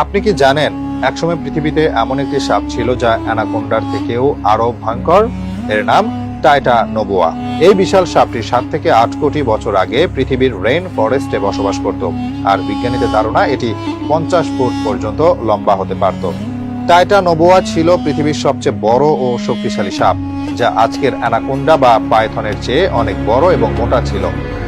আপনি কি জানেন একসময় পৃথিবীতে এমন একটি সাপ ছিল যা অ্যানাকোন্ডার থেকেও আরো ভয়ঙ্কর? এর নাম টাইটানোবোয়া। এই বিশাল সাপটি 7 থেকে 8 কোটি বছর আগে পৃথিবীর রেইন ফরেস্টে বসবাস করত, আর বিজ্ঞানীদের ধারণা এটি 50 ফুট পর্যন্ত লম্বা হতে পারত। টাইটানোবোয়া ছিল পৃথিবীর সবচেয়ে বড় ও শক্তিশালী সাপ, যা আজকের অ্যানাকোন্ডা বা পাইথনের চেয়ে অনেক বড় এবং মোটা ছিল।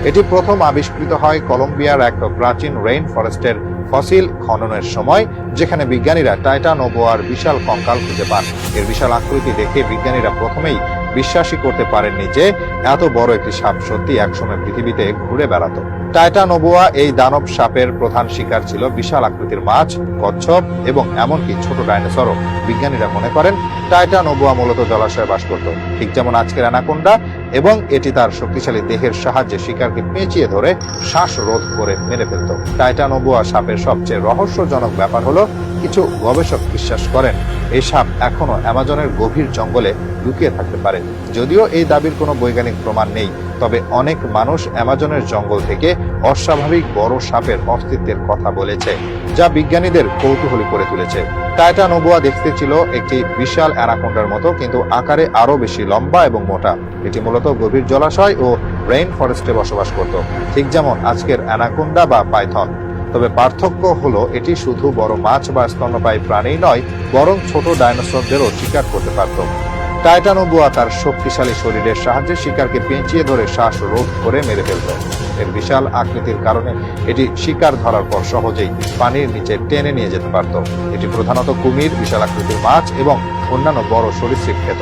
এটি প্রথম আবিষ্কৃত হয় কলম্বিয়ার এক প্রাচীন রেইন ফরেস্টের ফসিল খননের সময়, যেখানে বিজ্ঞানীরা টাইটানোবোয়ার বিশাল কঙ্কাল খুঁজে পান। এর বিশাল আকৃতি দেখে বিজ্ঞানীরা প্রথমেই বিশ্বাসই করতে পারেননি যে এত বড় একটি সাপ সত্যি একসময় পৃথিবীতে ঘুরে বেড়াতো। টাইটানোবোয়া এই দানব সাপের প্রধান শিকার ছিল বিশাল আকৃতির মাছ, কচ্ছপ এবং এমনকি ছোট ডাইনোসরও। বিজ্ঞানীরা মনে করেন টাইটানোবোয়া মূলত জলাশয়ে বাস করত, ঠিক যেমন আজকের অ্যানাকোন্ডা, এবং এটি তার শক্তিশালী দেহের সাহায্যে শিকারকে পেঁচিয়ে ধরে শ্বাসরোধ করে মেরে ফেলত। টাইটানোবোয়া সাপের সবচেয়ে রহস্যজনক ব্যাপার হলো, কিছু গবেষক বিশ্বাস করেন এই সাপ এখনো অ্যামাজনের গভীর জঙ্গলে লুকিয়ে থাকতে পারে। যদিও এই দাবির কোনো বৈজ্ঞানিক প্রমাণ নেই, তবে অনেক মানুষ অ্যামাজনের জঙ্গল থেকে অস্বাভাবিক বড় সাপের অস্তিত্বের কথা বলেছে, যা বিজ্ঞানীদের কৌতূহলী করে তুলেছে। টাইটানোবোয়া দেখতে ছিল একটি বিশাল অ্যানাকোন্ডার মতো, কিন্তু আকারে আরো বেশি লম্বা এবং মোটা। এটি মূলত গভীর জলাশয় ও রেইন ফরেস্টে বসবাস করত, ঠিক যেমন আজকের অ্যানাকোন্ডা বা পাইথন। তবে পার্থক্য হলো, এটি শুধু বড় মাছ বা স্তন্যপায়ী প্রাণী নয়, বরং ছোট ডাইনোসরদেরও শিকার করতে পারত। টাইটানোবোয়া তার শক্তিশালী শরীরের সাহায্যে শিকারকে পেঁচিয়ে ধরে শ্বাসরোধ করে মেরে ফেলত। এর বিশাল আকৃতির কারণে এটি শিকার ধরার পর সহজেই পানির নিচে টেনে নিয়ে যেতে পারত। এটি প্রধানত কুমির, বিশাল আকৃতির মাছ এবং অন্যান্য বড় সরীসৃপ খেত।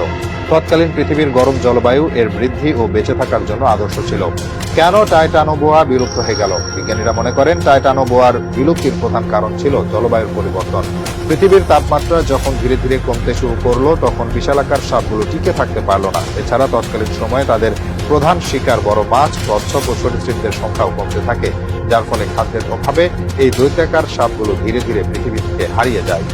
তৎকালীন পৃথিবীর গরম জলবায়ু এর বৃদ্ধি ও বেঁচে থাকার জন্য আদর্শ ছিল। কেন টাইটানোবোয়া বিলুপ্ত হয়ে গেল? বিজ্ঞানীরা মনে করেন টাইটানোবোয়ার বিলুপ্তির প্রধান কারণ ছিল জলবায়ুর পরিবর্তন। পৃথিবীর তাপমাত্রা যখন ধীরে ধীরে কমতে শুরু করলো, তখন বিশালাকার সাপগুলো টিকে থাকতে পারলো না। এছাড়া তৎকালীন সময়ে তাদের প্রধান শিকার বড় মাছ, কচ্ছপ ও সরীসৃপদের সংখ্যাও কমতে থাকে, যার ফলে খাদ্যের অভাবে এই দৈত্যাকার সাপগুলো ধীরে ধীরে পৃথিবী থেকে হারিয়ে যায়।